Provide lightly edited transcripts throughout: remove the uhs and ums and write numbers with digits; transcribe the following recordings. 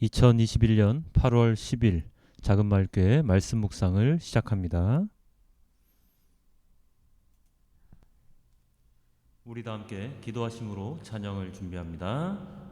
2021년 8월 10일 작은마을교회 말씀 묵상을 시작합니다. 우리 다 함께 기도하심으로 찬양을 준비합니다.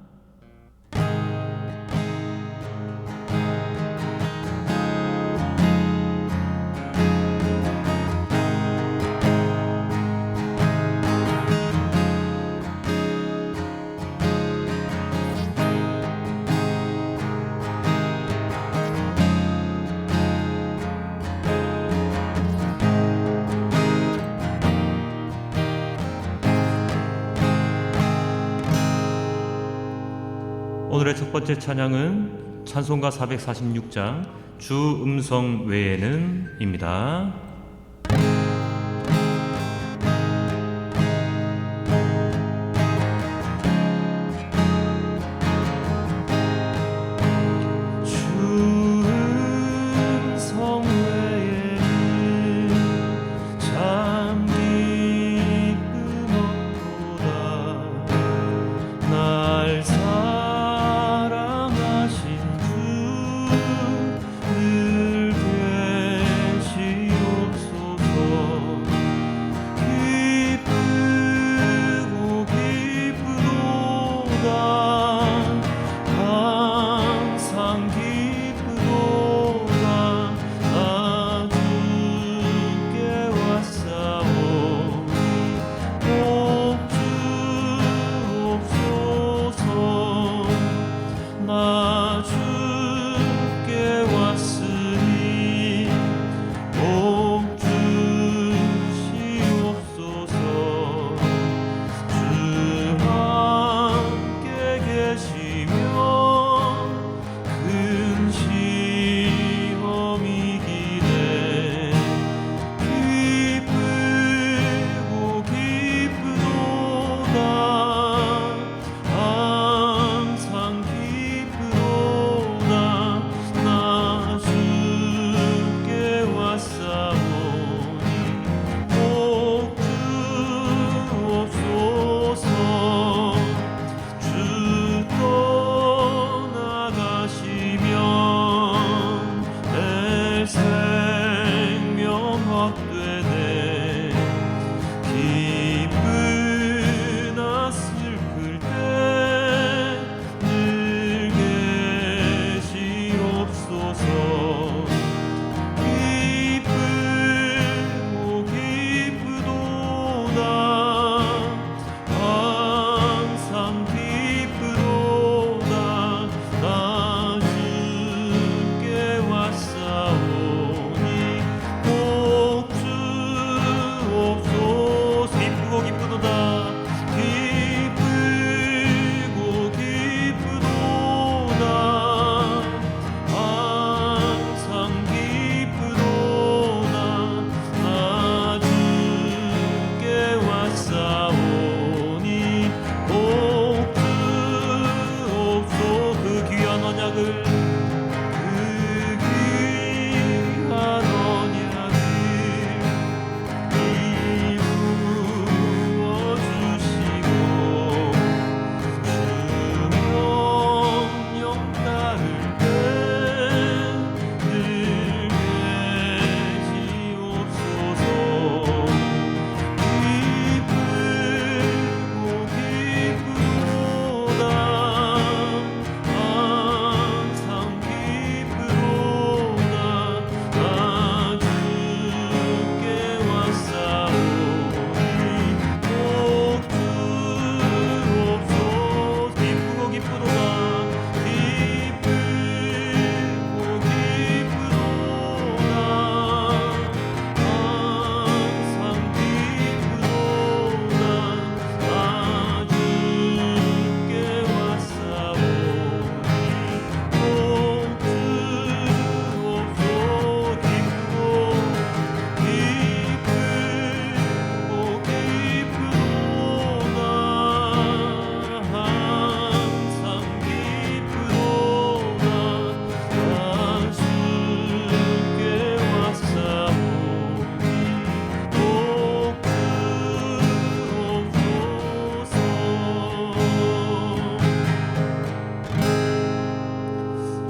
오늘의 첫 번째 찬양은 찬송가 446장 주 음성 외에는 입니다.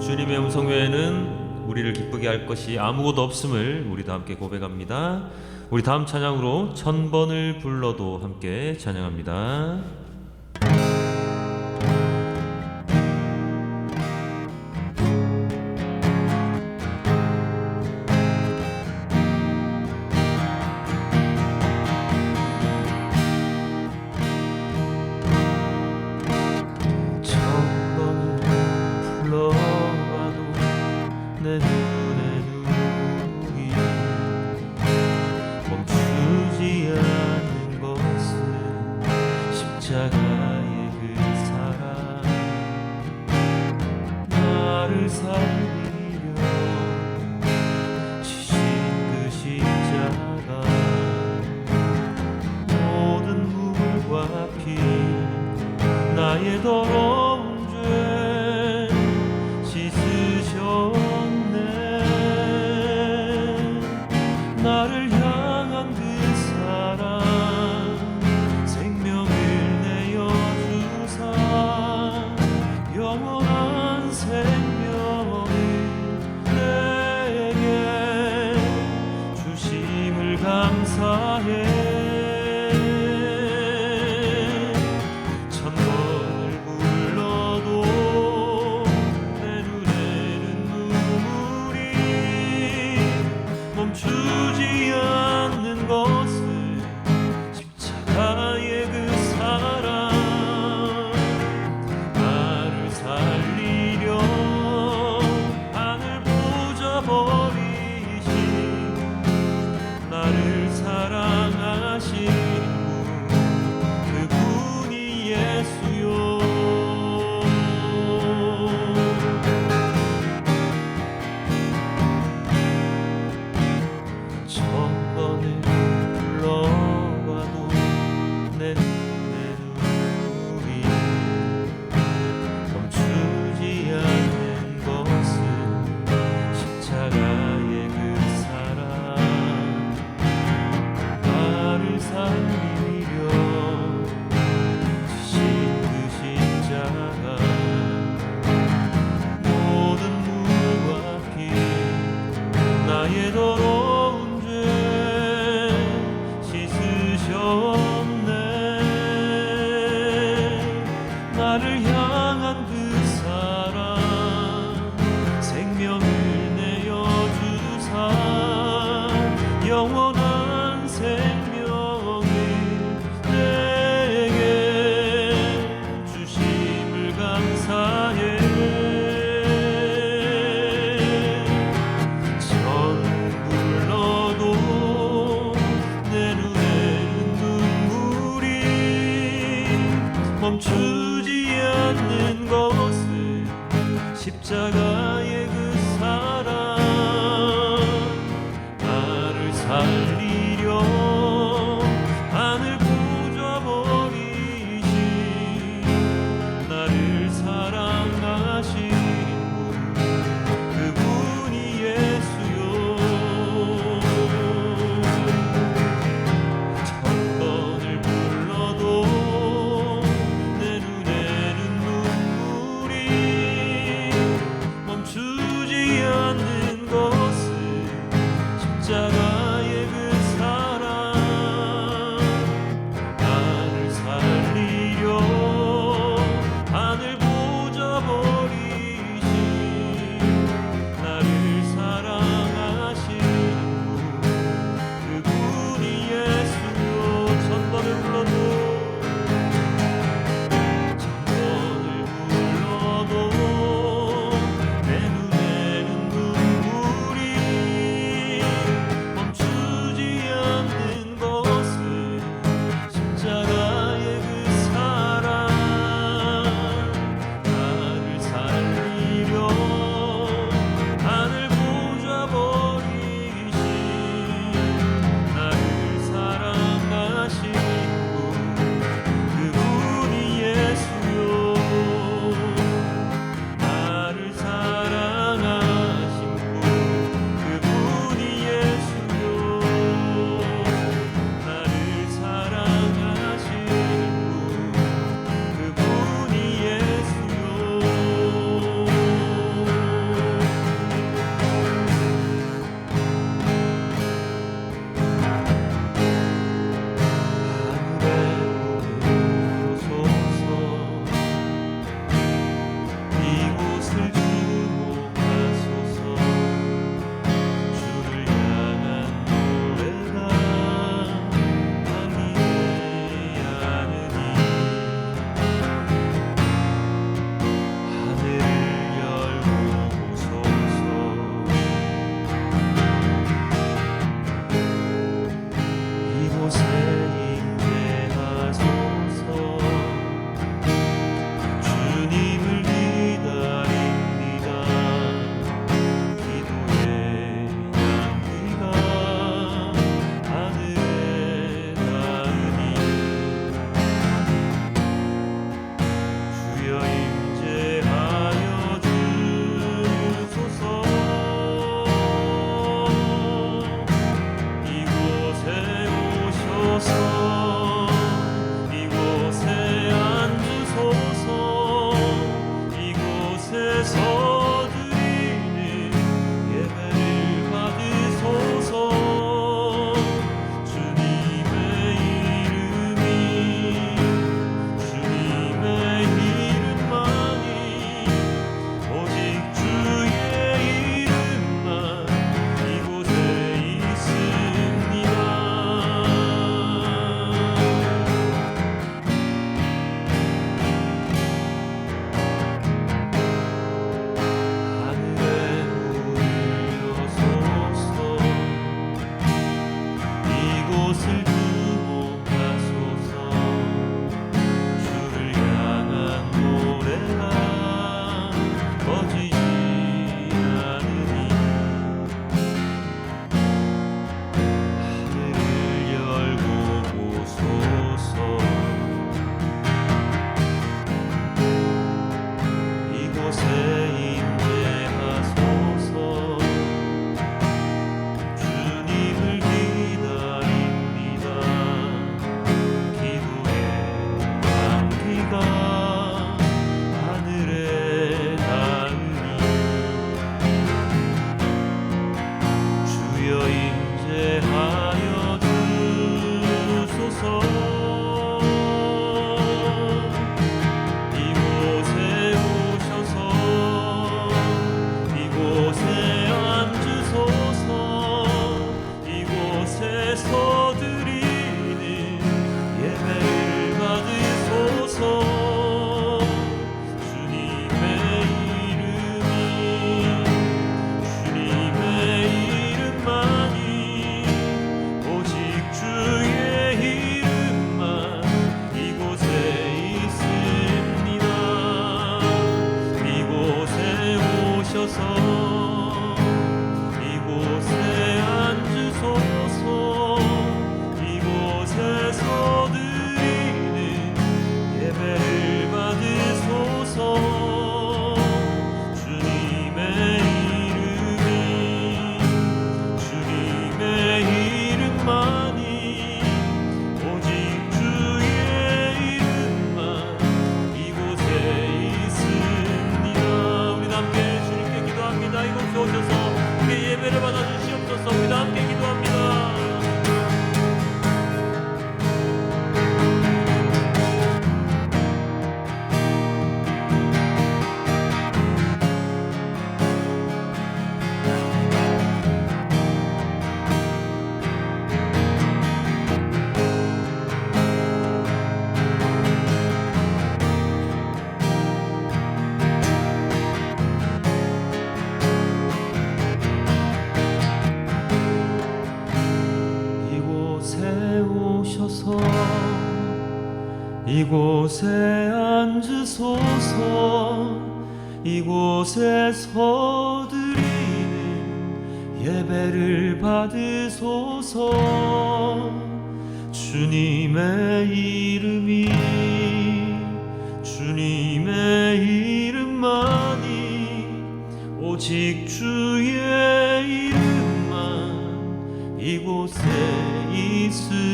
주님의 음성 외에는 우리를 기쁘게 할 것이 아무것도 없음을 우리도 함께 고백합니다. 우리 다음 찬양으로 1000번을 불러도 함께 찬양합니다. 내 눈에 눈이 멈추지 않는 것은 십자가의 그 사랑, 나를 살리려 지신 그 십자가, 모든 물과 피, 나의 더러운 죄 씻으셨네. 나를 향한 그 사랑, 생명을 내어주사 영원한 생명을 내게 주심을 감사해. 1000번을 불러도 내 눈에는 눈물이 멈추지 않는 것은 십자가의 그 사랑, 나를 살리려 하늘 보좌 버리신, 나를 사랑하신 분, 그분이 예수요. 1000번을 불러봐도 내 눈에 눈물이 멈추지 않는 것은 십자가의 그 사랑, 나를 살리려 지신 그 십자가, 모든 물과 피, 나의 더러운 죄 씻으셨네. 나를 향한 그 사랑, 생명을 내어주사 영원한 생명을 내게 주심을 감사해. 1000 불러도 내 눈에는 눈물이 멈추지 않는 것은 십자가의 그 사랑, 나를 살리려 하늘 보좌 버리신, 나를 사랑하신 분, 그분이 예수요. 1000번을 불러도 내 눈에는 눈물이 이곳에서 드리는 예배를 받으소서. 주님의 이름이 주님의 이름만이 오직 주의 이름만 이곳에 있습니다. 하늘에 문을 여소서. 이곳을 주목하소서. 주를 향한 노래가 꺼지지 않으니 하늘을 열고 보소서. 이곳에 임재하소서. 주님을 기다립니다. 기도의 향기가 하늘에 닿으니 주여 임재하여 주소서. 이곳에 오셔서 이곳에 앉으소서. 이곳에서 드리는 예배를 받으소서. 주님의 이름이 주님의 이름만이 오직 주의 이름만 이곳에 있습니다. 이곳에 오셔서 이곳에 앉으소서. 이곳에서 드리는 예배를 받으소서. 주님의 이름이 주님의 이름만이 오직 주의 이름만 이곳에 있습니다. 우리 함께 주님께 기도합니다. 이곳에 오셔서 우리 예배를 받아주시옵소서. 우리 함께 기도합니다. 이곳에 오셔서 이곳에 앉으소서. 이곳에서 드리는 예배를 받으소서. 주님의 이름이 주님의 이름만이 오직 주의 이름만 이곳에 있습니다.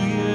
주의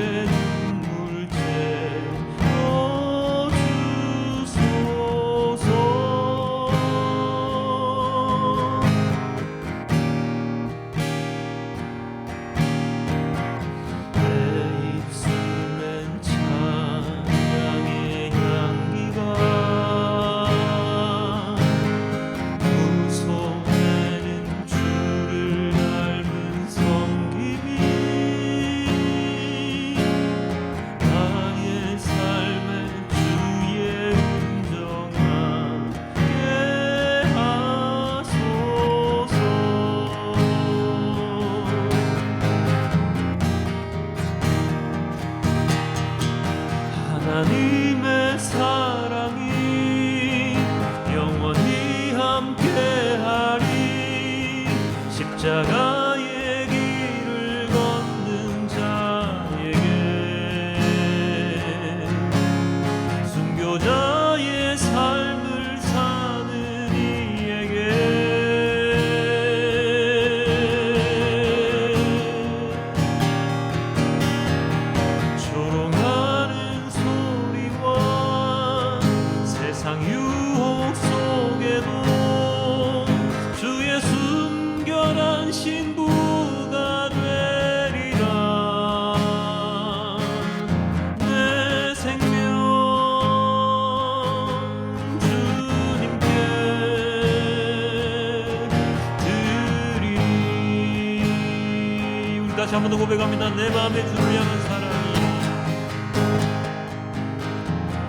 다시 한 번 더 고백합니다. 내 마음에 주를 향한 사랑이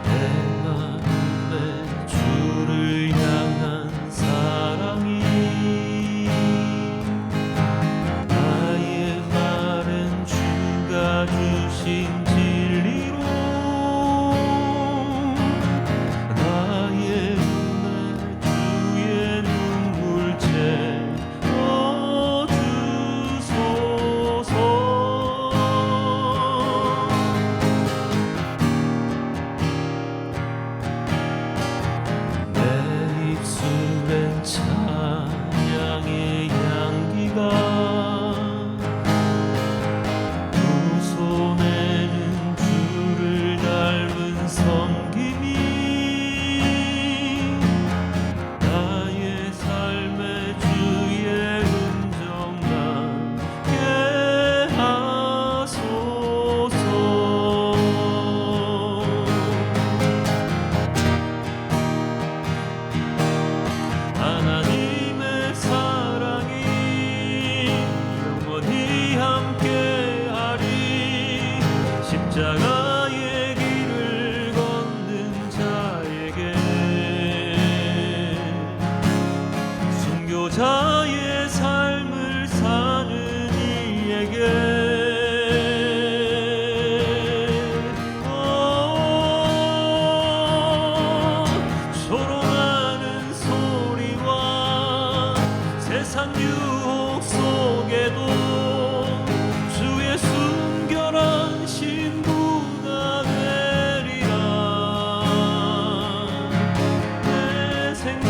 내 마음에 주를 향한 사랑이 나의 말은 주가 주신 진리로 나의 눈에 주의 눈물째 내 입술엔 찬양의 향기가 두 손에는 주를 닮은 섬김이 나의 삶의 주의 음정 남게 하소서. 하나님의 사랑이 영원히 함께하리. 십자가의 길을 걷는 자에게 순교자의 삶을 사는 이에게 조롱하는 소리와 세상 유혹 속에도 주의 순결한 신부가 되리라. 내 생명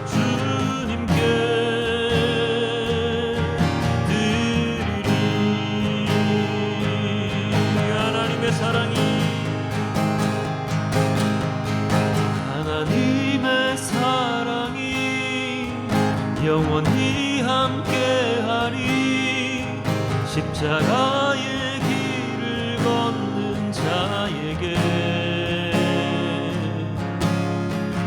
주님께 드리리. 하나님의 사랑이 하나님의 사랑이 영원히 함께하리. 십자가의 길을 걷는 자에게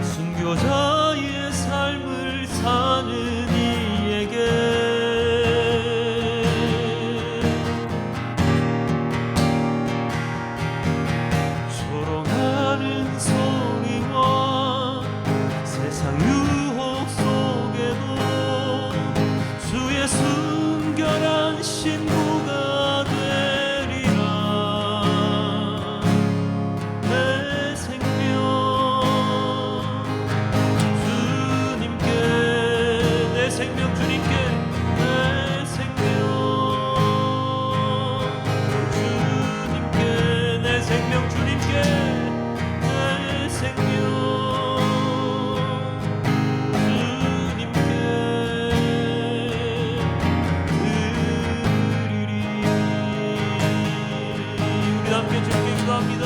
순교자의 삶을 사는 이에게 조롱하는 소리와 세상 유혹 속에도 주의 순결한 신부가 되리라. 내 생명 주님께 내 생명 주님께 내 생명 주님께 내 생명 주님께 내 생명 주님께 드리리. 우리 함께 주님께 기도합니다.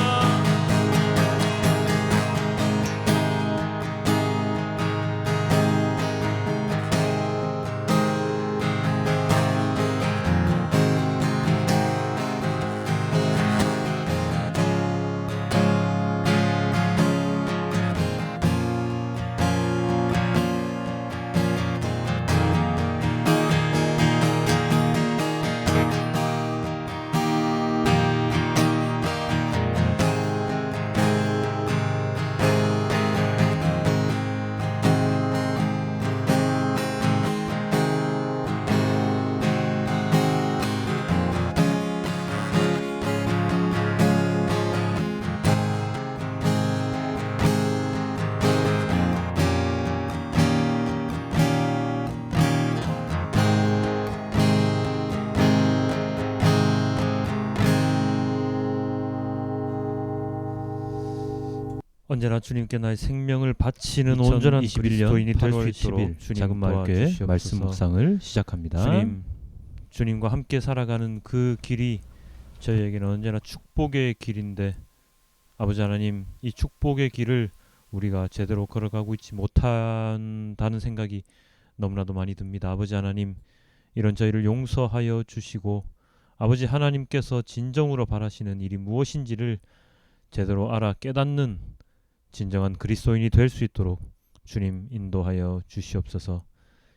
언제나 주님께 나의 생명을 바치는 온전한 2021년 그리스도인이 될 수 8월 있도록 10일 작은 주님 마을교회 도와주시옵소서. 말씀 묵상을 시작합니다. 주님과 함께 살아가는 그 길이 저희에게는 언제나 축복의 길인데 아버지 하나님, 이 축복의 길을 우리가 제대로 걸어가고 있지 못한다는 생각이 너무나도 많이 듭니다. 아버지 하나님, 이런 저희를 용서하여 주시고 아버지 하나님께서 진정으로 바라시는 일이 무엇인지를 제대로 알아 깨닫는 진정한 그리스도인이 될 수 있도록 주님 인도하여 주시옵소서.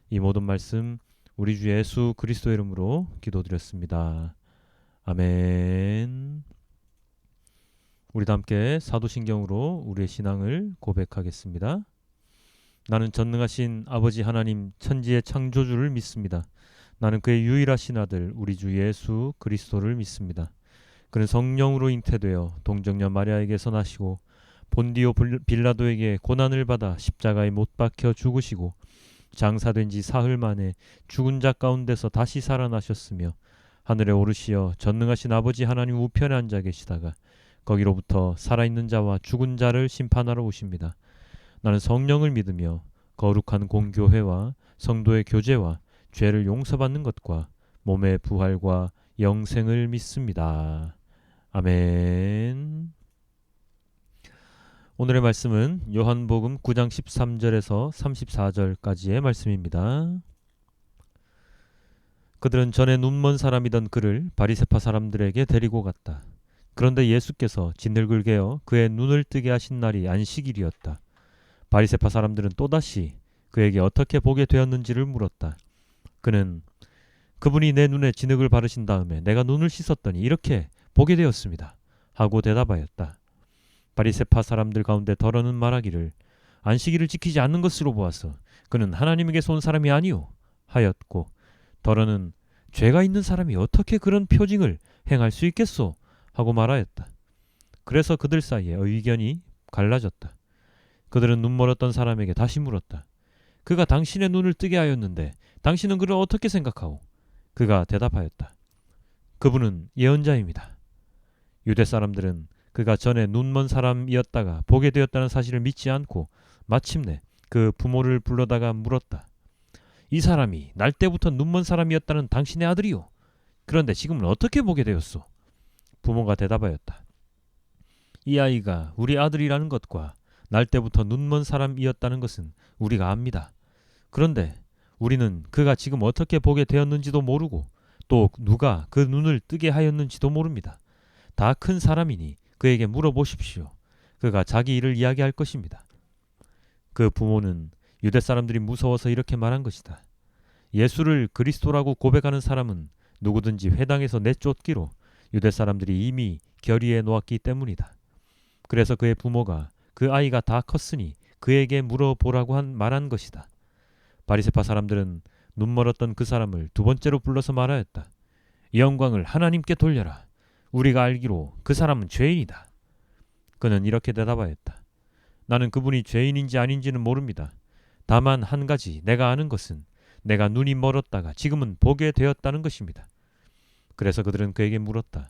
이 모든 말씀 우리 주 예수 그리스도의 이름으로 기도드렸습니다. 아멘. 우리도 함께 사도신경으로 우리의 신앙을 고백하겠습니다. 나는 전능하신 아버지 하나님 천지의 창조주를 믿습니다. 나는 그의 유일하신 아들 우리 주 예수 그리스도를 믿습니다. 그는 성령으로 잉태되어 동정녀 마리아에게서 나시고 본디오 빌라도에게 고난을 받아 십자가에 못 박혀 죽으시고 장사된 지 사흘 만에 죽은 자 가운데서 다시 살아나셨으며 하늘에 오르시어 전능하신 아버지 하나님 우편에 앉아 계시다가 거기로부터 살아있는 자와 죽은 자를 심판하러 오십니다. 나는 성령을 믿으며 거룩한 공교회와 성도의 교제와 죄를 용서받는 것과 몸의 부활과 영생을 믿습니다. 아멘. 오늘의 말씀은 요한복음 9장 13절에서 34절까지의 말씀입니다. 그들은 전에 눈먼 사람이던 그를 바리새파 사람들에게 데리고 갔다. 그런데 예수께서 진흙을 개어 그의 눈을 뜨게 하신 날이 안식일이었다. 바리새파 사람들은 또다시 그에게 어떻게 보게 되었는지를 물었다. 그는 그분이 내 눈에 진흙을 바르신 다음에 내가 눈을 씻었더니 이렇게 보게 되었습니다. 하고 대답하였다. 바리새파 사람들 가운데 더러는 말하기를 안식일을 지키지 않는 것으로 보아서 그는 하나님에게서 온 사람이 아니오 하였고 더러는 죄가 있는 사람이 어떻게 그런 표징을 행할 수 있겠소 하고 말하였다. 그래서 그들 사이에 의견이 갈라졌다. 그들은 눈멀었던 사람에게 다시 물었다. 그가 당신의 눈을 뜨게 하였는데 당신은 그를 어떻게 생각하오? 그가 대답하였다. 그분은 예언자입니다. 유대 사람들은 그가 전에 눈먼 사람이었다가 보게 되었다는 사실을 믿지 않고 마침내 그 부모를 불러다가 물었다. 이 사람이 날 때부터 눈먼 사람이었다는 당신의 아들이오. 그런데 지금은 어떻게 보게 되었소? 부모가 대답하였다. 이 아이가 우리 아들이라는 것과 날 때부터 눈먼 사람이었다는 것은 우리가 압니다. 그런데 우리는 그가 지금 어떻게 보게 되었는지도 모르고 또 누가 그 눈을 뜨게 하였는지도 모릅니다. 다 큰 사람이니 그에게 물어보십시오. 그가 자기 일을 이야기할 것입니다. 그 부모는 유대 사람들이 무서워서 이렇게 말한 것이다. 예수를 그리스도라고 고백하는 사람은 누구든지 회당에서 내쫓기로 유대 사람들이 이미 결의해 놓았기 때문이다. 그래서 그의 부모가 그 아이가 다 컸으니 그에게 물어보라고 말한 것이다. 바리새파 사람들은 눈멀었던 그 사람을 두 번째로 불러서 말하였다. 이 영광을 하나님께 돌려라. 우리가 알기로 그 사람은 죄인이다. 그는 이렇게 대답하였다. 나는 그분이 죄인인지 아닌지는 모릅니다. 다만 한 가지 내가 아는 것은 내가 눈이 멀었다가 지금은 보게 되었다는 것입니다. 그래서 그들은 그에게 물었다.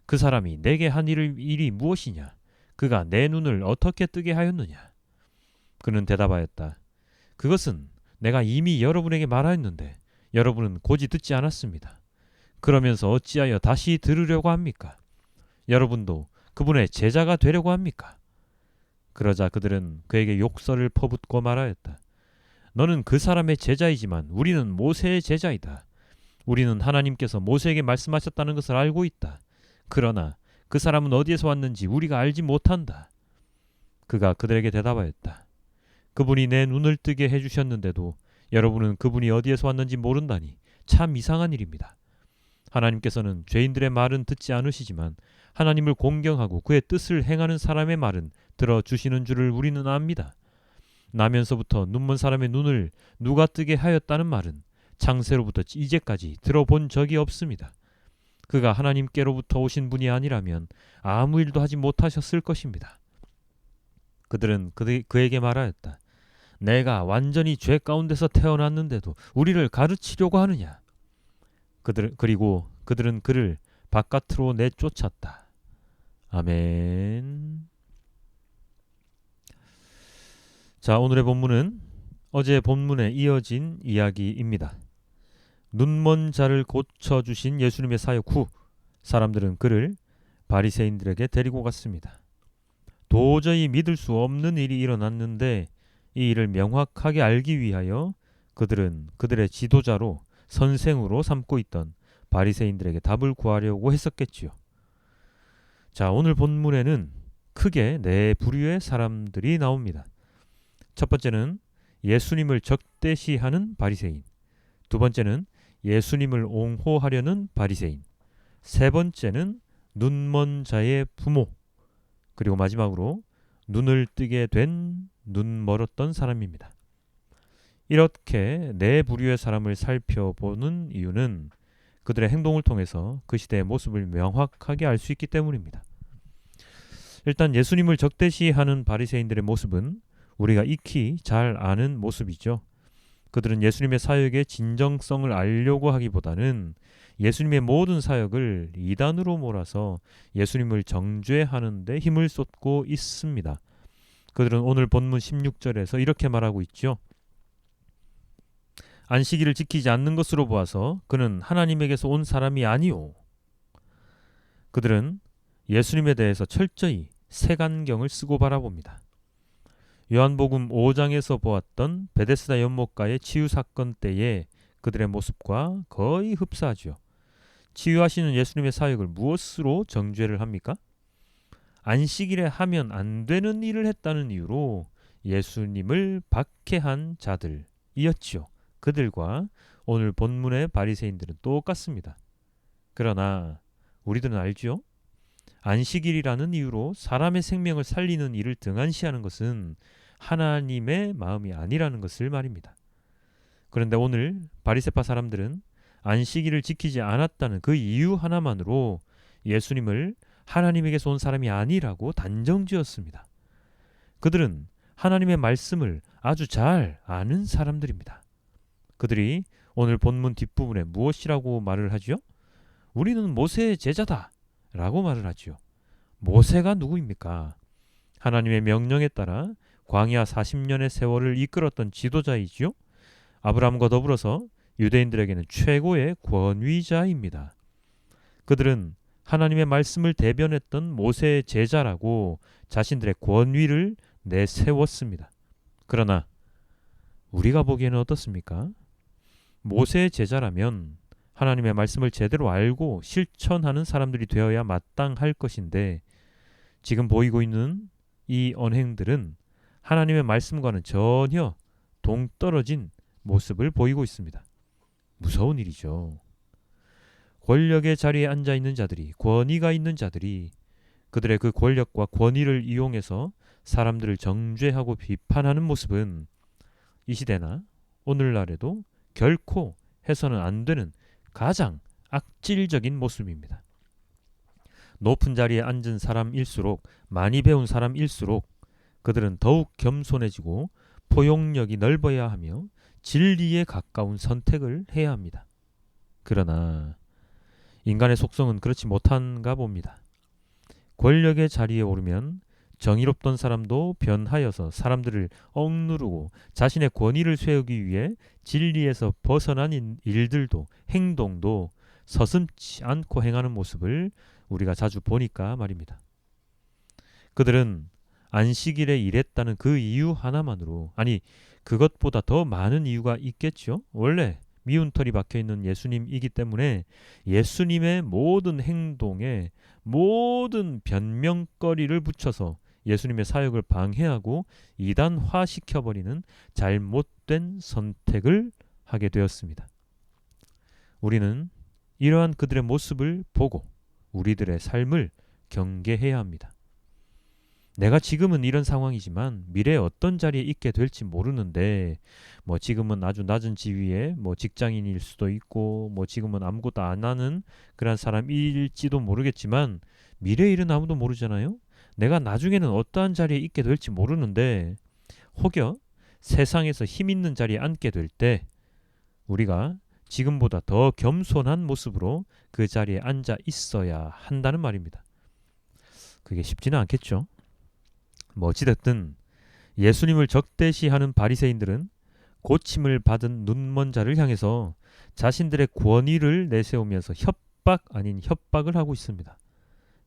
그 사람이 내게 한 일이 무엇이냐? 그가 내 눈을 어떻게 뜨게 하였느냐? 그는 대답하였다. 그것은 내가 이미 여러분에게 말하였는데 여러분은 고지 듣지 않았습니다. 그러면서 어찌하여 다시 들으려고 합니까? 여러분도 그분의 제자가 되려고 합니까? 그러자 그들은 그에게 욕설을 퍼붓고 말하였다. 너는 그 사람의 제자이지만 우리는 모세의 제자이다. 우리는 하나님께서 모세에게 말씀하셨다는 것을 알고 있다. 그러나 그 사람은 어디에서 왔는지 우리가 알지 못한다. 그가 그들에게 대답하였다. 그분이 내 눈을 뜨게 해주셨는데도 여러분은 그분이 어디에서 왔는지 모른다니 참 이상한 일입니다. 하나님께서는 죄인들의 말은 듣지 않으시지만 하나님을 공경하고 그의 뜻을 행하는 사람의 말은 들어주시는 줄을 우리는 압니다. 나면서부터 눈먼 사람의 눈을 누가 뜨게 하였다는 말은 창세로부터 이제까지 들어본 적이 없습니다. 그가 하나님께로부터 오신 분이 아니라면 아무 일도 하지 못하셨을 것입니다. 그들은 그에게 말하였다. 내가 완전히 죄 가운데서 태어났는데도 우리를 가르치려고 하느냐? 그리고 그들은 그를 바깥으로 내쫓았다. 아멘. 자, 오늘의 본문은 어제 본문에 이어진 이야기입니다. 눈먼 자를 고쳐주신 예수님의 사역 후 사람들은 그를 바리새인들에게 데리고 갔습니다. 도저히 믿을 수 없는 일이 일어났는데 이 일을 명확하게 알기 위하여 그들은 그들의 지도자로 선생으로 삼고 있던 바리새인들에게 답을 구하려고 했었겠지요. 자, 오늘 본문에는 크게 네 부류의 사람들이 나옵니다. 첫 번째는 예수님을 적대시하는 바리새인, 두 번째는 예수님을 옹호하려는 바리새인. 세 번째는 눈먼 자의 부모. 그리고 마지막으로 눈을 뜨게 된 눈 멀었던 사람입니다. 이렇게 네 부류의 사람을 살펴보는 이유는 그들의 행동을 통해서 그 시대의 모습을 명확하게 알 수 있기 때문입니다. 일단 예수님을 적대시하는 바리새인들의 모습은 우리가 익히 잘 아는 모습이죠. 그들은 예수님의 사역의 진정성을 알려고 하기보다는 예수님의 모든 사역을 이단으로 몰아서 예수님을 정죄하는 데 힘을 쏟고 있습니다. 그들은 오늘 본문 16절에서 이렇게 말하고 있죠. 안식일을 지키지 않는 것으로 보아서 그는 하나님에게서 온 사람이 아니오. 그들은 예수님에 대해서 철저히 색안경을 쓰고 바라봅니다. 요한복음 5장에서 보았던 베데스다 연못가의 치유 사건 때의 그들의 모습과 거의 흡사하죠. 치유하시는 예수님의 사역을 무엇으로 정죄를 합니까? 안식일에 하면 안 되는 일을 했다는 이유로 예수님을 박해한 자들이었지요. 그들과 오늘 본문의 바리새인들은 똑같습니다. 그러나 우리들은 알죠? 안식일이라는 이유로 사람의 생명을 살리는 일을 등한시하는 것은 하나님의 마음이 아니라는 것을 말입니다. 그런데 오늘 바리새파 사람들은 안식일을 지키지 않았다는 그 이유 하나만으로 예수님을 하나님에게서 온 사람이 아니라고 단정지었습니다. 그들은 하나님의 말씀을 아주 잘 아는 사람들입니다. 그들이 오늘 본문 뒷부분에 무엇이라고 말을 하죠? 우리는 모세의 제자다 라고 말을 하죠. 모세가 누구입니까? 하나님의 명령에 따라 광야 40년의 세월을 이끌었던 지도자이지요. 아브라함과 더불어서 유대인들에게는 최고의 권위자입니다. 그들은 하나님의 말씀을 대변했던 모세의 제자라고 자신들의 권위를 내세웠습니다. 그러나 우리가 보기에는 어떻습니까? 모세의 제자라면 하나님의 말씀을 제대로 알고 실천하는 사람들이 되어야 마땅할 것인데 지금 보이고 있는 이 언행들은 하나님의 말씀과는 전혀 동떨어진 모습을 보이고 있습니다. 무서운 일이죠. 권력의 자리에 앉아 있는 자들이, 권위가 있는 자들이 그들의 그 권력과 권위를 이용해서 사람들을 정죄하고 비판하는 모습은 이 시대나 오늘날에도 결코 해서는 안 되는 가장 악질적인 모습입니다. 높은 자리에 앉은 사람일수록, 많이 배운 사람일수록 그들은 더욱 겸손해지고 포용력이 넓어야 하며 진리에 가까운 선택을 해야 합니다. 그러나 인간의 속성은 그렇지 못한가 봅니다. 권력의 자리에 오르면 정의롭던 사람도 변하여서 사람들을 억누르고 자신의 권위를 세우기 위해 진리에서 벗어난 일들도 행동도 서슴지 않고 행하는 모습을 우리가 자주 보니까 말입니다. 그들은 안식일에 일했다는 그 이유 하나만으로, 아니 그것보다 더 많은 이유가 있겠죠. 원래 미운 털이 박혀있는 예수님이기 때문에 예수님의 모든 행동에 모든 변명거리를 붙여서 예수님의 사역을 방해하고 이단화시켜버리는 잘못된 선택을 하게 되었습니다. 우리는 이러한 그들의 모습을 보고 우리들의 삶을 경계해야 합니다. 내가 지금은 이런 상황이지만 미래에 어떤 자리에 있게 될지 모르는데 지금은 아주 낮은 지위에 직장인일 수도 있고 지금은 아무것도 안 하는 그런 사람일지도 모르겠지만 미래의 일은 아무도 모르잖아요. 내가 나중에는 어떠한 자리에 있게 될지 모르는데 혹여 세상에서 힘 있는 자리에 앉게 될 때 우리가 지금보다 더 겸손한 모습으로 그 자리에 앉아 있어야 한다는 말입니다. 그게 쉽지는 않겠죠. 어찌됐든 예수님을 적대시하는 바리새인들은 고침을 받은 눈먼 자를 향해서 자신들의 권위를 내세우면서 협박 아닌 협박을 하고 있습니다.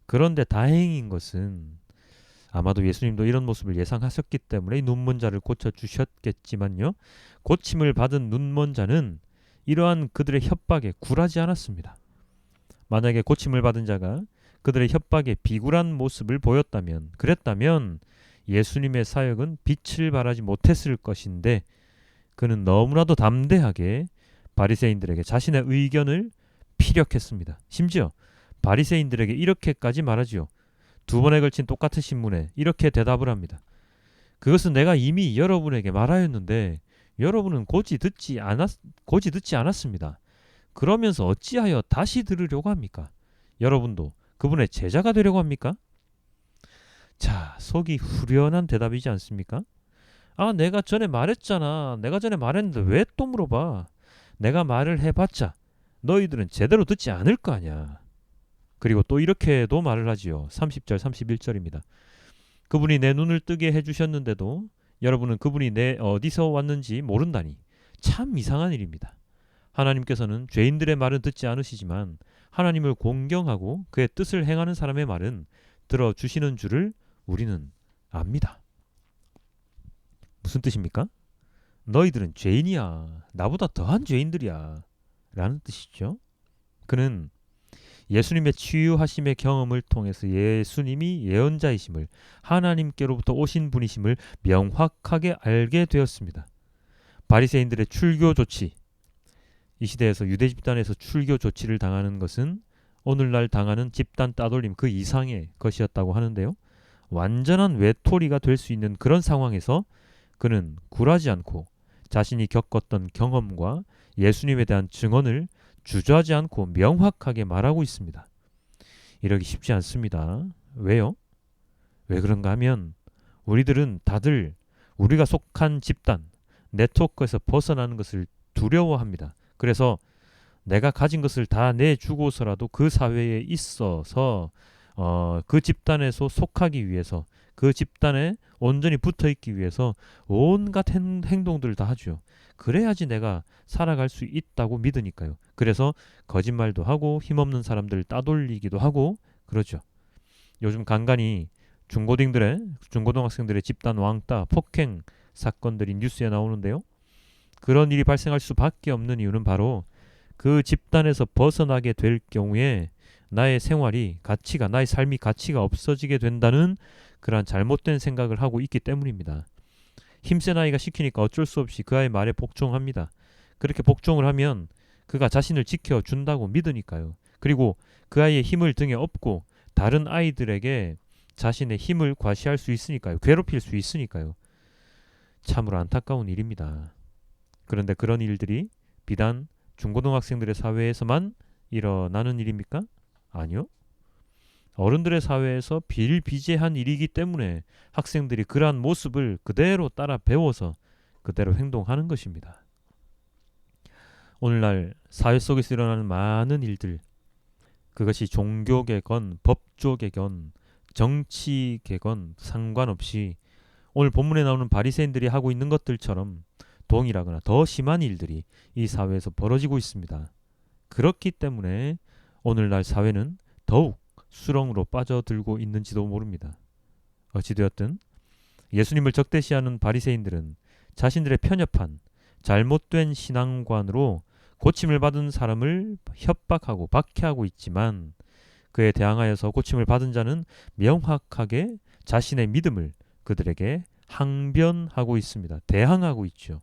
그런데 다행인 것은 아마도 예수님도 이런 모습을 예상하셨기 때문에 눈먼 자를 고쳐주셨겠지만요. 고침을 받은 눈먼 자는 이러한 그들의 협박에 굴하지 않았습니다. 만약에 고침을 받은 자가 그들의 협박에 비굴한 모습을 보였다면, 그랬다면 예수님의 사역은 빛을 발하지 못했을 것인데 그는 너무나도 담대하게 바리새인들에게 자신의 의견을 피력했습니다. 심지어 바리새인들에게 이렇게까지 말하지요. 2번에 걸친 똑같은 신문에 이렇게 대답을 합니다. 그것은 내가 이미 여러분에게 말하였는데 여러분은 고지 듣지 않았습니다. 그러면서 어찌하여 다시 들으려고 합니까? 여러분도 그분의 제자가 되려고 합니까? 자, 속이 후련한 대답이지 않습니까? 아, 내가 전에 말했잖아. 내가 전에 말했는데 왜 또 물어봐? 내가 말을 해봤자 너희들은 제대로 듣지 않을 거 아니야. 그리고 또 이렇게도 말을 하지요. 30절 31절입니다. 그분이 내 눈을 뜨게 해주셨는데도 여러분은 그분이 내 어디서 왔는지 모른다니 참 이상한 일입니다. 하나님께서는 죄인들의 말은 듣지 않으시지만 하나님을 공경하고 그의 뜻을 행하는 사람의 말은 들어주시는 줄을 우리는 압니다. 무슨 뜻입니까? 너희들은 죄인이야. 나보다 더한 죄인들이야. 라는 뜻이죠. 그는 예수님의 치유하심의 경험을 통해서 예수님이 예언자이심을, 하나님께로부터 오신 분이심을 명확하게 알게 되었습니다. 바리새인들의 출교 조치, 이 시대에서 유대 집단에서 출교 조치를 당하는 것은 오늘날 당하는 집단 따돌림 그 이상의 것이었다고 하는데요. 완전한 외톨이가 될 수 있는 그런 상황에서 그는 굴하지 않고 자신이 겪었던 경험과 예수님에 대한 증언을 주저하지 않고 명확하게 말하고 있습니다. 이러기 쉽지 않습니다. 왜요? 왜 그런가 하면 우리들은 다들 우리가 속한 집단, 네트워크에서 벗어나는 것을 두려워합니다. 그래서 내가 가진 것을 다 내주고서라도 그 사회에 있어서 그 집단에서 속하기 위해서, 그 집단에 온전히 붙어있기 위해서 온갖 행동들을 다 하죠. 그래야지 내가 살아갈 수 있다고 믿으니까요. 그래서 거짓말도 하고 힘없는 사람들을 따돌리기도 하고 그러죠. 요즘 간간히 중고등학생들의 집단 왕따, 폭행 사건들이 뉴스에 나오는데요. 그런 일이 발생할 수밖에 없는 이유는 바로 그 집단에서 벗어나게 될 경우에 나의 생활이 가치가, 나의 삶이 가치가 없어지게 된다는 그러한 잘못된 생각을 하고 있기 때문입니다. 힘센 아이가 시키니까 어쩔 수 없이 그 아이의 말에 복종합니다. 그렇게 복종을 하면 그가 자신을 지켜준다고 믿으니까요. 그리고 그 아이의 힘을 등에 업고 다른 아이들에게 자신의 힘을 과시할 수 있으니까요. 괴롭힐 수 있으니까요. 참으로 안타까운 일입니다. 그런데 그런 일들이 비단 중고등학생들의 사회에서만 일어나는 일입니까? 아니요. 어른들의 사회에서 비일비재한 일이기 때문에 학생들이 그러한 모습을 그대로 따라 배워서 그대로 행동하는 것입니다. 오늘날 사회 속에서 일어나는 많은 일들, 그것이 종교계건 법조계건 정치계건 상관없이 오늘 본문에 나오는 바리새인들이 하고 있는 것들처럼 동일하거나 더 심한 일들이 이 사회에서 벌어지고 있습니다. 그렇기 때문에 오늘날 사회는 더욱 수렁으로 빠져들고 있는지도 모릅니다. 어찌되었든 예수님을 적대시하는 바리새인들은 자신들의 편협한 잘못된 신앙관으로 고침을 받은 사람을 협박하고 박해하고 있지만 그에 대항하여서 고침을 받은 자는 명확하게 자신의 믿음을 그들에게 항변하고 있습니다. 대항하고 있죠.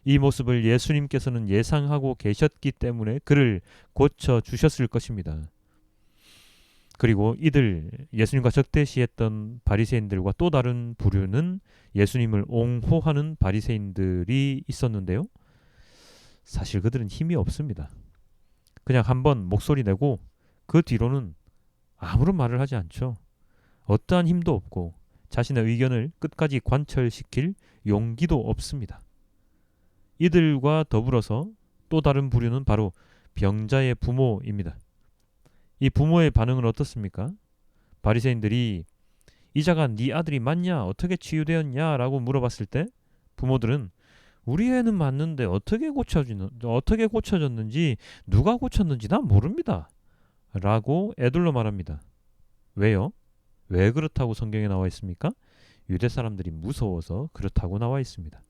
이 모습을 예수님께서는 예상하고 계셨기 때문에 그를 고쳐주셨을 것입니다. 그리고 이들 예수님과 적대시했던 바리새인들과 또 다른 부류는 예수님을 옹호하는 바리새인들이 있었는데요. 사실 그들은 힘이 없습니다. 그냥 한번 목소리 내고 그 뒤로는 아무런 말을 하지 않죠. 어떠한 힘도 없고 자신의 의견을 끝까지 관철시킬 용기도 없습니다. 이들과 더불어서 또 다른 부류는 바로 병자의 부모입니다. 이 부모의 반응은 어떻습니까? 바리새인들이 이 자가 네 아들이 맞냐? 어떻게 치유되었냐? 라고 물어봤을 때 부모들은 우리 애는 맞는데 어떻게 고쳐졌는지 누가 고쳤는지 난 모릅니다. 라고 애들로 말합니다. 왜요? 왜 그렇다고 성경에 나와 있습니까? 유대 사람들이 무서워서 그렇다고 나와 있습니다.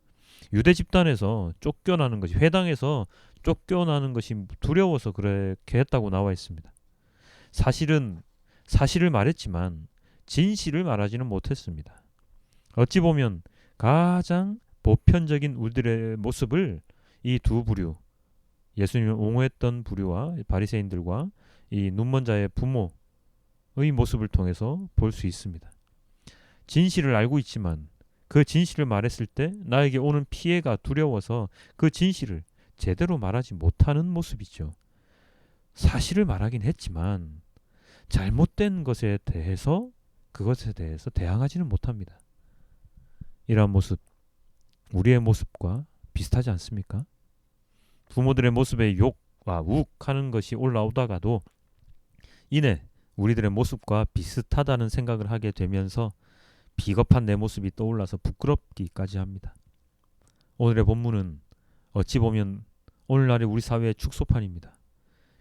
유대 집단에서 쫓겨나는 것이, 회당에서 쫓겨나는 것이 두려워서 그렇게 했다고 나와 있습니다. 사실은 사실을 말했지만 진실을 말하지는 못했습니다. 어찌 보면 가장 보편적인 우리들의 모습을 이 두 부류, 예수님을 옹호했던 부류와 바리새인들과 이 눈먼 자의 부모의 모습을 통해서 볼 수 있습니다. 진실을 알고 있지만 그 진실을 말했을 때 나에게 오는 피해가 두려워서 그 진실을 제대로 말하지 못하는 모습이죠. 사실을 말하긴 했지만 잘못된 것에 대해서 그것에 대해서 대항하지는 못합니다. 이러한 모습, 우리의 모습과 비슷하지 않습니까? 부모들의 모습에 욕과 욱하는 것이 올라오다가도 이내 우리들의 모습과 비슷하다는 생각을 하게 되면서 비겁한 내 모습이 떠올라서 부끄럽기까지 합니다. 오늘의 본문은 어찌 보면 오늘날의 우리 사회의 축소판입니다.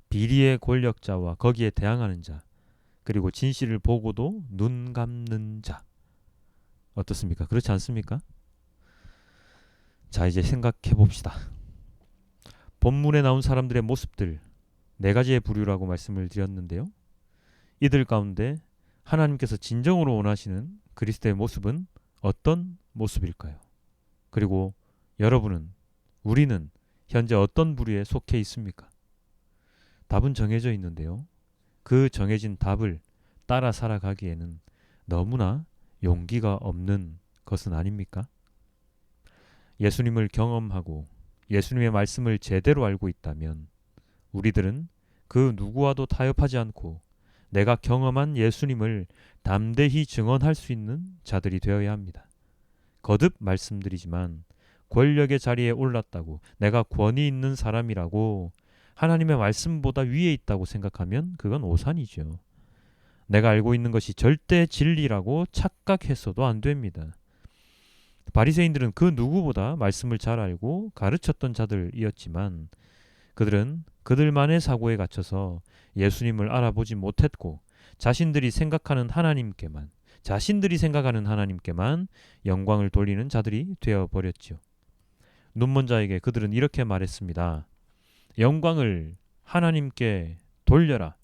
비리의 권력자와 거기에 대항하는 자, 그리고 진실을 보고도 눈 감는 자. 어떻습니까? 그렇지 않습니까? 자, 이제 생각해 봅시다. 본문에 나온 사람들의 모습들 4가지의 부류라고 말씀을 드렸는데요. 이들 가운데 하나님께서 진정으로 원하시는 그리스도의 모습은 어떤 모습일까요? 그리고 여러분은, 우리는 현재 어떤 부류에 속해 있습니까? 답은 정해져 있는데요. 그 정해진 답을 따라 살아가기에는 너무나 용기가 없는 것은 아닙니까? 예수님을 경험하고 예수님의 말씀을 제대로 알고 있다면 우리들은 그 누구와도 타협하지 않고 내가 경험한 예수님을 담대히 증언할 수 있는 자들이 되어야 합니다. 거듭 말씀드리지만 권력의 자리에 올랐다고 내가 권위 있는 사람이라고 하나님의 말씀보다 위에 있다고 생각하면 그건 오산이죠. 내가 알고 있는 것이 절대 진리라고 착각했어도 안 됩니다. 바리새인들은 그 누구보다 말씀을 잘 알고 가르쳤던 자들이었지만 그들은 그들만의 사고에 갇혀서 예수님을 알아보지 못했고 자신들이 생각하는 하나님께만 영광을 돌리는 자들이 되어버렸죠. 눈먼 자에게 그들은 이렇게 말했습니다. 영광을 하나님께 돌려라.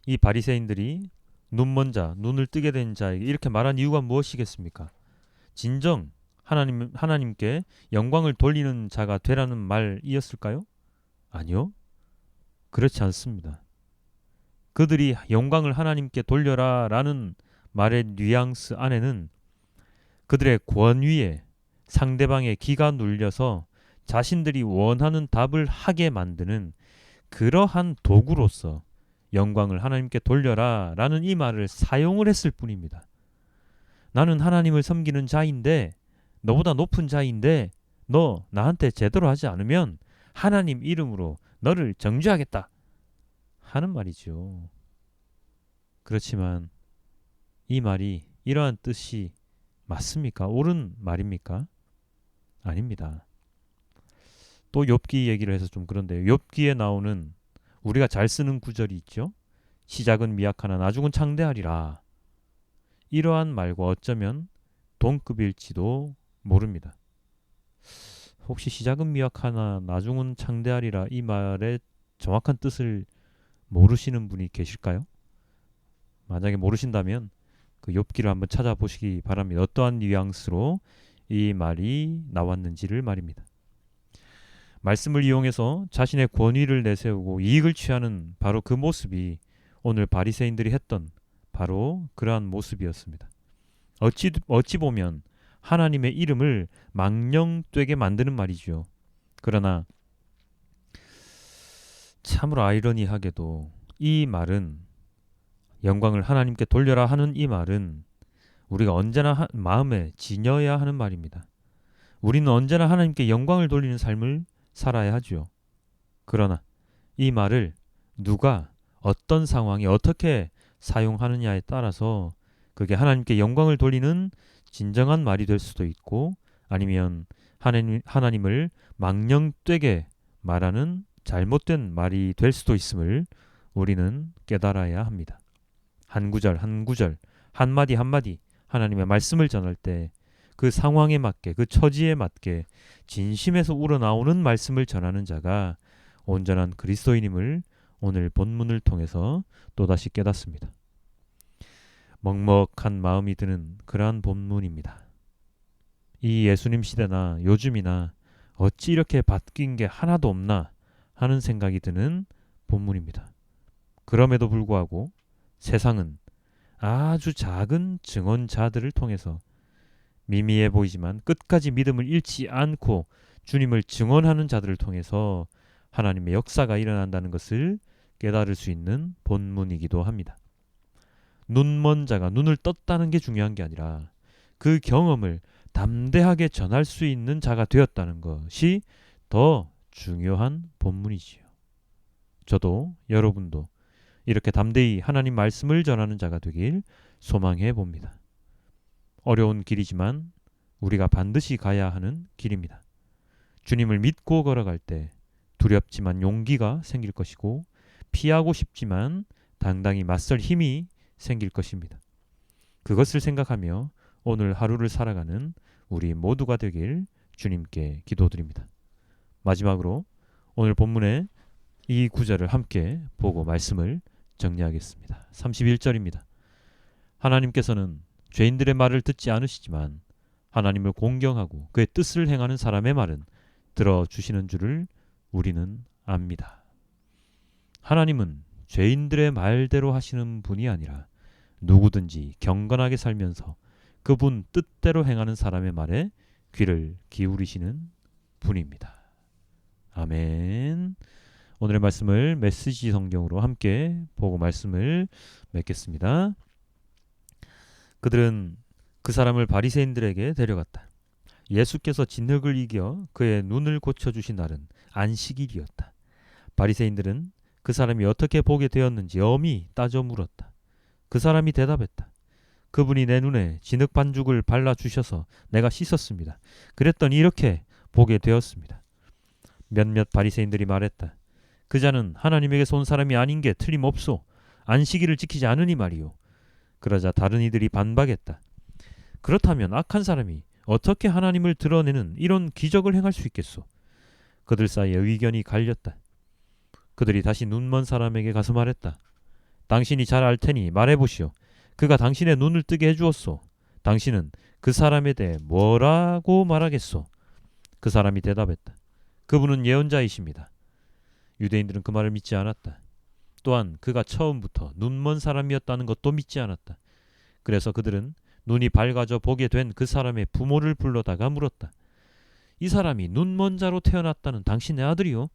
이 바리새인들이 눈먼 자, 눈을 뜨게 된 자에게 이렇게 말한 이유가 무엇이겠습니까? 진정 하나님께 영광을 돌리는 자가 되라는 말이었을까요? 아니요. 그렇지 않습니다. 그들이 영광을 하나님께 돌려라 라는 말의 뉘앙스 안에는 그들의 권위에 상대방의 기가 눌려서 자신들이 원하는 답을 하게 만드는 그러한 도구로서 영광을 하나님께 돌려라 라는 이 말을 사용을 했을 뿐입니다. 나는 하나님을 섬기는 자인데, 너보다 높은 자인데 너 나한테 제대로 하지 않으면 하나님 이름으로 너를 정죄하겠다 하는 말이죠. 그렇지만 이 말이 이러한 뜻이 맞습니까? 옳은 말입니까? 아닙니다. 또 욥기 얘기를 해서 좀 그런데요. 욥기에 나오는 우리가 잘 쓰는 구절이 있죠. 시작은 미약하나 나중은 창대하리라. 이러한 말과 어쩌면 동급일지도 모릅니다. 혹시 시작은 미약하나 나중은 창대하리라 이 말의 정확한 뜻을 모르시는 분이 계실까요? 만약에 모르신다면 그 욥기를 한번 찾아보시기 바랍니다. 어떠한 뉘앙스로 이 말이 나왔는지를 말입니다. 말씀을 이용해서 자신의 권위를 내세우고 이익을 취하는 바로 그 모습이 오늘 바리새인들이 했던 바로 그러한 모습이었습니다. 어찌 보면 하나님의 이름을 망령되게 만드는 말이죠. 그러나 참으로 아이러니하게도 이 말은, 영광을 하나님께 돌려라 하는 이 말은 우리가 언제나 마음에 지녀야 하는 말입니다. 우리는 언제나 하나님께 영광을 돌리는 삶을 살아야 하죠. 그러나 이 말을 누가 어떤 상황에 어떻게 사용하느냐에 따라서 그게 하나님께 영광을 돌리는 진정한 말이 될 수도 있고 아니면 하나님을 망령되게 말하는 잘못된 말이 될 수도 있음을 우리는 깨달아야 합니다. 한 구절 한 구절, 한마디 한마디 하나님의 말씀을 전할 때 그 상황에 맞게, 그 처지에 맞게 진심에서 우러나오는 말씀을 전하는 자가 온전한 그리스도인임을 오늘 본문을 통해서 또다시 깨닫습니다. 먹먹한 마음이 드는 그러한 본문입니다. 이 예수님 시대나 요즘이나 어찌 이렇게 바뀐 게 하나도 없나 하는 생각이 드는 본문입니다. 그럼에도 불구하고 세상은 아주 작은 증언자들을 통해서 미미해 보이지만 끝까지 믿음을 잃지 않고 주님을 증언하는 자들을 통해서 하나님의 역사가 일어난다는 것을 깨달을 수 있는 본문이기도 합니다. 눈먼 자가 눈을 떴다는 게 중요한 게 아니라 그 경험을 담대하게 전할 수 있는 자가 되었다는 것이 더 중요한 본문이지요. 저도 여러분도 이렇게 담대히 하나님 말씀을 전하는 자가 되길 소망해 봅니다. 어려운 길이지만 우리가 반드시 가야 하는 길입니다. 주님을 믿고 걸어갈 때 두렵지만 용기가 생길 것이고 피하고 싶지만 당당히 맞설 힘이 생길 것입니다. 그것을 생각하며 오늘 하루를 살아가는 우리 모두가 되길 주님께 기도드립니다. 마지막으로 오늘 본문의 이 구절을 함께 보고 말씀을 정리하겠습니다. 31절입니다. 하나님께서는 죄인들의 말을 듣지 않으시지만 하나님을 공경하고 그의 뜻을 행하는 사람의 말은 들어주시는 줄을 우리는 압니다. 하나님은 죄인들의 말대로 하시는 분이 아니라 누구든지 경건하게 살면서 그분 뜻대로 행하는 사람의 말에 귀를 기울이시는 분입니다. 아멘. 오늘의 말씀을 메시지 성경으로 함께 보고 말씀을 맺겠습니다. 그들은 그 사람을 바리새인들에게 데려갔다. 예수께서 진흙을 이겨 그의 눈을 고쳐주신 날은 안식일이었다. 바리새인들은 그 사람이 어떻게 보게 되었는지 엄히 따져 물었다. 그 사람이 대답했다. 그분이 내 눈에 진흙 반죽을 발라주셔서 내가 씻었습니다. 그랬더니 이렇게 보게 되었습니다. 몇몇 바리새인들이 말했다. 그 자는 하나님에게서 온 사람이 아닌 게 틀림없소. 안식일을 지키지 않으니 말이요. 그러자 다른 이들이 반박했다. 그렇다면 악한 사람이 어떻게 하나님을 드러내는 이런 기적을 행할 수 있겠소? 그들 사이에 의견이 갈렸다. 그들이 다시 눈먼 사람에게 가서 말했다. 당신이 잘 알 테니 말해보시오. 그가 당신의 눈을 뜨게 해주었소. 당신은 그 사람에 대해 뭐라고 말하겠소? 그 사람이 대답했다. 그분은 예언자이십니다. 유대인들은 그 말을 믿지 않았다. 또한 그가 처음부터 눈먼 사람이었다는 것도 믿지 않았다. 그래서 그들은 눈이 밝아져 보게 된 그 사람의 부모를 불러다가 물었다. 이 사람이 눈먼 자로 태어났다는 당신의 아들이요?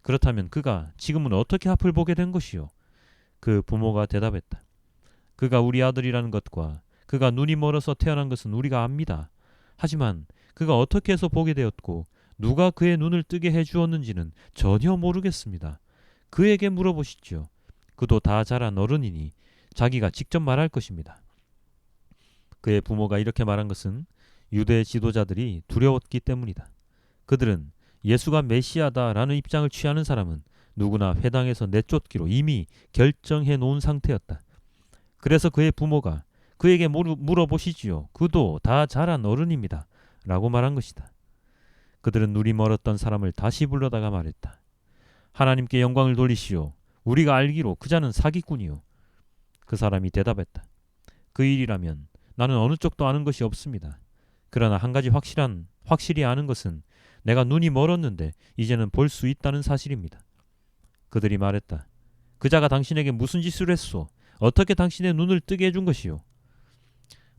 그렇다면 그가 지금은 어떻게 앞을 보게 된 것이요? 그 부모가 대답했다. 그가 우리 아들이라는 것과 그가 눈이 멀어서 태어난 것은 우리가 압니다. 하지만 그가 어떻게 해서 보게 되었고 누가 그의 눈을 뜨게 해주었는지는 전혀 모르겠습니다. 그에게 물어보시죠. 그도 다 자란 어른이니 자기가 직접 말할 것입니다. 그의 부모가 이렇게 말한 것은 유대 지도자들이 두려웠기 때문이다. 그들은 예수가 메시아다라는 입장을 취하는 사람은 누구나 회당에서 내쫓기로 이미 결정해 놓은 상태였다. 그래서 그의 부모가 그에게 물어보시지요. 그도 다 자란 어른입니다. 라고 말한 것이다. 그들은 눈이 멀었던 사람을 다시 불러다가 말했다. 하나님께 영광을 돌리시오. 우리가 알기로 그 자는 사기꾼이요. 그 사람이 대답했다. 그 일이라면 나는 어느 쪽도 아는 것이 없습니다. 그러나 한 가지 확실히 아는 것은 내가 눈이 멀었는데 이제는 볼 수 있다는 사실입니다. 그들이 말했다. 그 자가 당신에게 무슨 짓을 했소? 어떻게 당신의 눈을 뜨게 해준 것이요?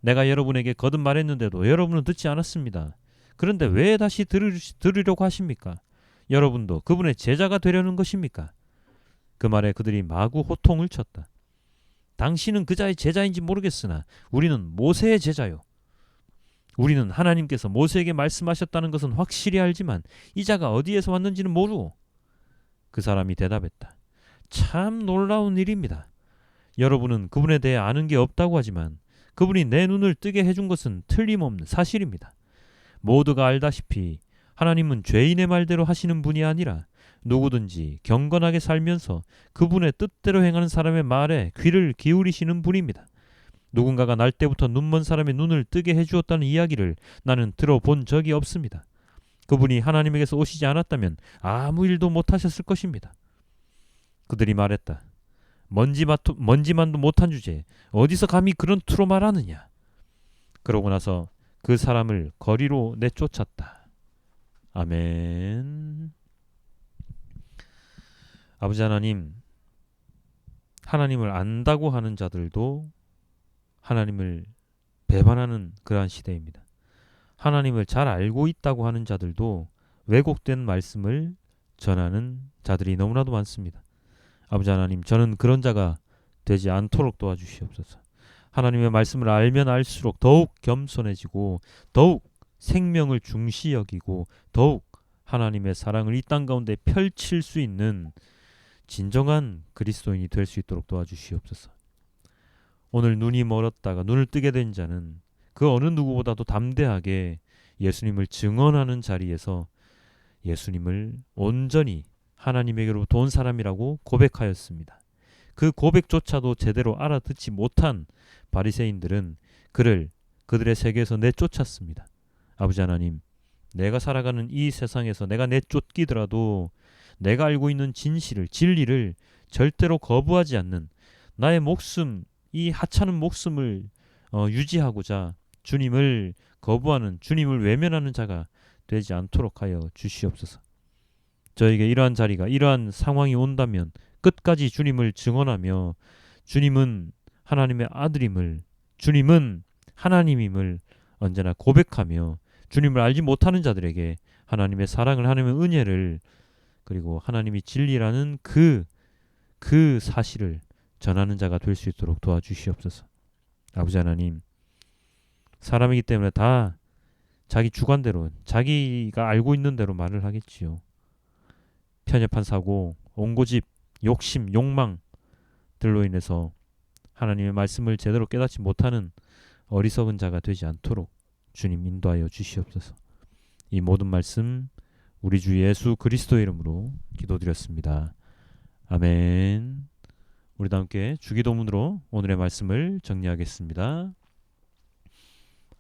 내가 여러분에게 거듭 말했는데도 여러분은 듣지 않았습니다. 그런데 왜 다시 들으려고 하십니까? 여러분도 그분의 제자가 되려는 것입니까? 그 말에 그들이 마구 호통을 쳤다. 당신은 그 자의 제자인지 모르겠으나 우리는 모세의 제자요. 우리는 하나님께서 모세에게 말씀하셨다는 것은 확실히 알지만 이 자가 어디에서 왔는지는 모르오. 그 사람이 대답했다. 참 놀라운 일입니다. 여러분은 그분에 대해 아는 게 없다고 하지만 그분이 내 눈을 뜨게 해준 것은 틀림없는 사실입니다. 모두가 알다시피 하나님은 죄인의 말대로 하시는 분이 아니라 누구든지 경건하게 살면서 그분의 뜻대로 행하는 사람의 말에 귀를 기울이시는 분입니다. 누군가가 날 때부터 눈먼 사람의 눈을 뜨게 해주었다는 이야기를 나는 들어본 적이 없습니다. 그분이 하나님에게서 오시지 않았다면 아무 일도 못하셨을 것입니다. 그들이 말했다. 먼지만도 못한 주제에 어디서 감히 그런 투로 말하느냐. 그러고 나서 그 사람을 거리로 내쫓았다. 아멘. 아버지 하나님, 하나님을 안다고 하는 자들도 하나님을 배반하는 그러한 시대입니다. 하나님을 잘 알고 있다고 하는 자들도 왜곡된 말씀을 전하는 자들이 너무나도 많습니다. 아버지 하나님, 저는 그런 자가 되지 않도록 도와주시옵소서. 하나님의 말씀을 알면 알수록 더욱 겸손해지고 더욱 생명을 중시 여기고 더욱 하나님의 사랑을 이 땅 가운데 펼칠 수 있는 진정한 그리스도인이 될 수 있도록 도와주시옵소서. 오늘 눈이 멀었다가 눈을 뜨게 된 자는 그 어느 누구보다도 담대하게 예수님을 증언하는 자리에서 예수님을 온전히 하나님에게로부터 온 사람이라고 고백하였습니다. 그 고백조차도 제대로 알아듣지 못한 바리새인들은 그를 그들의 세계에서 내쫓았습니다. 아버지 하나님, 내가 살아가는 이 세상에서 내가 내쫓기더라도 내가 알고 있는 진실을, 진리를 절대로 거부하지 않는 나의 목숨, 이 하찮은 목숨을 유지하고자 주님을 거부하는, 주님을 외면하는 자가 되지 않도록 하여 주시옵소서. 저에게 이러한 자리가, 이러한 상황이 온다면 끝까지 주님을 증언하며 주님은 하나님의 아들임을, 주님은 하나님임을 언제나 고백하며 주님을 알지 못하는 자들에게 하나님의 사랑을, 하나님의 은혜를, 그리고 하나님이 진리라는 그 사실을 전하는 자가 될 수 있도록 도와주시옵소서. 아버지 하나님, 사람이기 때문에 다 자기 주관대로, 자기가 알고 있는 대로 말을 하겠지요. 편협한 사고, 옹고집, 욕심, 욕망들로 인해서 하나님의 말씀을 제대로 깨닫지 못하는 어리석은 자가 되지 않도록 주님 인도하여 주시옵소서. 이 모든 말씀 우리 주 예수 그리스도의 이름으로 기도드렸습니다. 아멘. 우리 다 함께 주기도문으로 오늘의 말씀을 정리하겠습니다.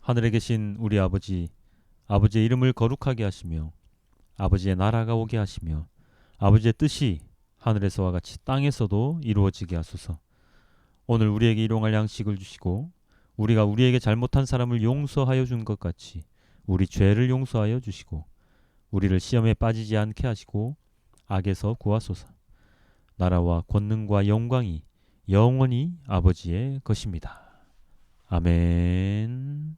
하늘에 계신 우리 아버지, 아버지의 이름을 거룩하게 하시며 아버지의 나라가 오게 하시며 아버지의 뜻이 하늘에서와 같이 땅에서도 이루어지게 하소서. 오늘 우리에게 일용할 양식을 주시고 우리가 우리에게 잘못한 사람을 용서하여 준 것 같이 우리 죄를 용서하여 주시고 우리를 시험에 빠지지 않게 하시고 악에서 구하소서. 나라와 권능과 영광이 영원히 아버지의 것입니다. 아멘.